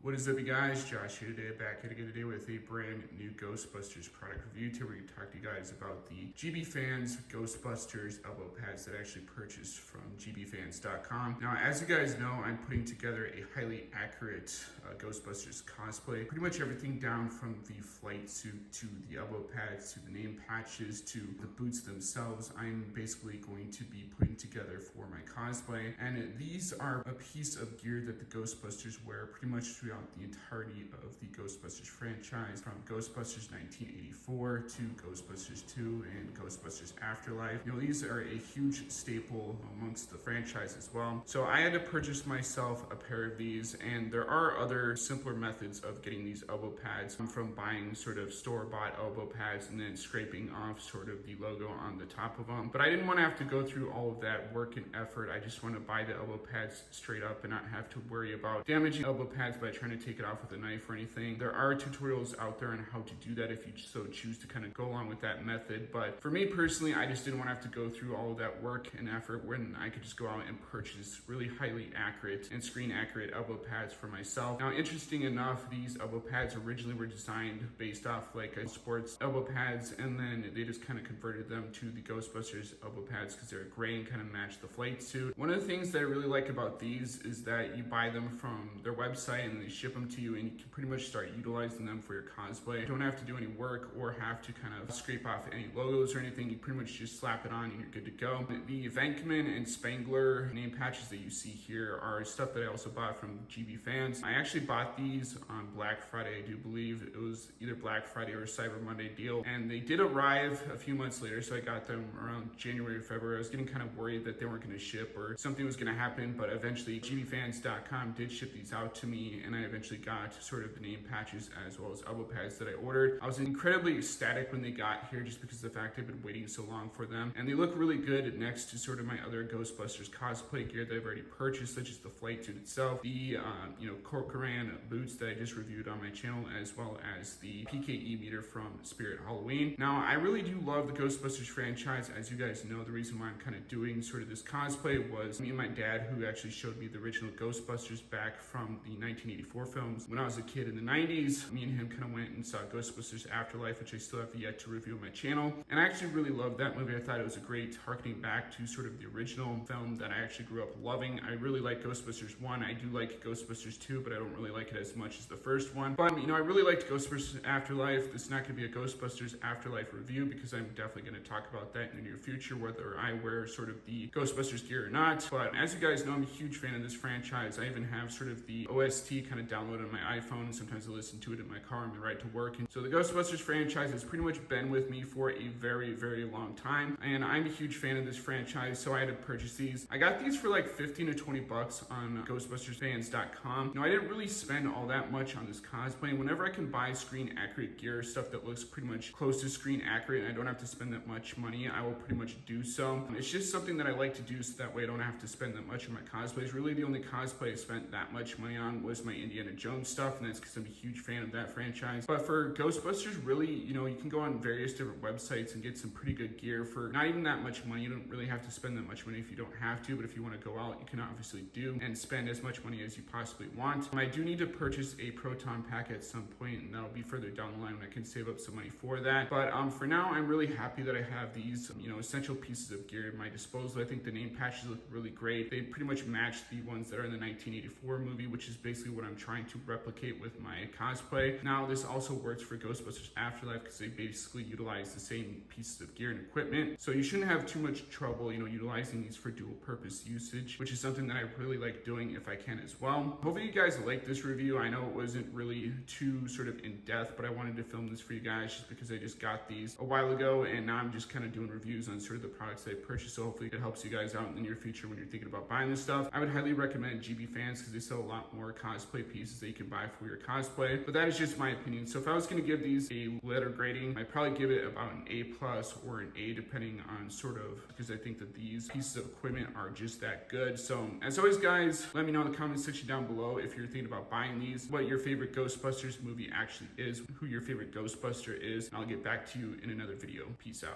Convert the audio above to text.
What is up, you guys? Josh here today, back here again today with a brand new Ghostbusters product review. Today we're going to talk to you guys about the GB Fans Ghostbusters elbow pads that I actually purchased from gbfans.com. Now, as you guys know, I'm putting together a highly accurate Ghostbusters cosplay. Pretty much everything down from the flight suit to the elbow pads to the name patches to the boots themselves. I'm basically going to be putting together for my cosplay, and these are a piece of gear that the Ghostbusters wear pretty much throughout the entirety of the Ghostbusters franchise, from Ghostbusters 1984 to Ghostbusters 2 and Ghostbusters Afterlife. You know, these are a huge staple amongst the franchise as well. So I had to purchase myself a pair of these, and there are other simpler methods of getting these elbow pads, from buying sort of store-bought elbow pads and then scraping off sort of the logo on the top of them. But I didn't want to have to go through all of that work and effort. I just want to buy the elbow pads straight up and not have to worry about damaging elbow pads by trying to take it off with a knife or anything. There are tutorials out there on how to do that if you so choose to kind of go along with that method. But for me personally, I just didn't want to have to go through all of that work and effort when I could just go out and purchase really highly accurate and screen accurate elbow pads for myself. Now, interesting enough, these elbow pads originally were designed based off like a sports elbow pads, and then they just kind of converted them to the Ghostbusters elbow pads because they're gray and kind of match the flight suit. One of the things that I really like about these is that you buy them from their website and they ship them to you, and you can pretty much start utilizing them for your cosplay. You don't have to do any work or have to kind of scrape off any logos or anything. You pretty much just slap it on and you're good to go. The Venkman and Spangler name patches that you see here are stuff that I also bought from GB Fans. I actually bought these on Black Friday. I do believe it was either Black Friday or Cyber Monday deal, and they did arrive a few months later, so I got them around January or February. I was getting kind of worried that they weren't going to ship or something was going to happen, but eventually gbfans.com did ship these out to me, and I eventually got sort of the name patches as well as elbow pads that I ordered. I was incredibly ecstatic when they got here just because of the fact I've been waiting so long for them, and they look really good next to sort of my other Ghostbusters cosplay gear that I've already purchased, such as the flight suit itself, the Corcoran boots that I just reviewed on my channel, as well as the PKE meter from Spirit Halloween. Now, I really do love the Ghostbusters franchise. As you guys know, the reason why I'm kind of doing sort of this cosplay was me and my dad, who actually showed me the original Ghostbusters back from the 1984 films. When I was a kid in the 90s, me and him kind of went and saw Ghostbusters Afterlife, which I still have yet to review on my channel. And I actually really loved that movie. I thought it was a great harkening back to sort of the original film that I actually grew up loving. I really like Ghostbusters 1. I do like Ghostbusters 2, but I don't really like it as much as the first one. But, you know, I really liked Ghostbusters Afterlife. This is not going to be a Ghostbusters Afterlife review because I'm definitely going to talk about that in the near future, whether I wear sort of the Ghostbusters gear or not. But as you guys know, I'm a huge fan of this franchise. I even have sort of the OST kind of downloaded on my iPhone. Sometimes I listen to it in my car on my ride to work. And so the Ghostbusters franchise has pretty much been with me for a very, very long time. And I'm a huge fan of this franchise, so I had to purchase these. I got these for like 15 to 20 bucks on GhostbustersFans.com. Now, I didn't really spend all that much on this cosplay. Whenever I can buy screen accurate gear, stuff that looks pretty much close to screen accurate, and I don't have to spend that much money, I will pretty much do so. It's just something that I like to do so that way I don't have to spend that much on my cosplays. Really, the only cosplay I spent that much money on was my Indiana Jones stuff, and that's because I'm a huge fan of that franchise. But for Ghostbusters, really, you know, you can go on various different websites and get some pretty good gear for not even that much money. You don't really have to spend that much money if you don't have to, but if you want to go out, you can obviously do and spend as much money as you possibly want. I do need to purchase a proton pack at some point, and that'll be further down the line when I can save up some money for that. But for now, I'm really happy that I have these, you know, essential pieces of gear at my disposal. I think the name patches look really great. They pretty much match the ones that are in the 1984 movie, which is basically what I'm trying to replicate with my cosplay. Now, this also works for Ghostbusters Afterlife because they basically utilize the same pieces of gear and equipment. So you shouldn't have too much trouble, you know, utilizing these for dual purpose usage, which is something that I really like doing if I can as well. Hopefully you guys like this review. I know it wasn't really too sort of in depth, but I wanted to film this for you guys just because I just got these a while ago, and now I'm just kind of doing reviews on sort of the products that I purchased. So hopefully it helps you guys out in the near future when you're thinking about buying this stuff. I would highly recommend GB Fans because they sell a lot more cosplay pieces that you can buy for your cosplay, but that is just my opinion. So if I was going to give these a letter grading, I'd probably give it about an A+ or an A, depending on sort of, because I think that these pieces of equipment are just that good. So as always, guys, let me know in the comment section down below if you're thinking about buying these, what your favorite Ghostbusters movie actually is, who your favorite Ghostbuster is, and I'll get back to you in another video. Peace out.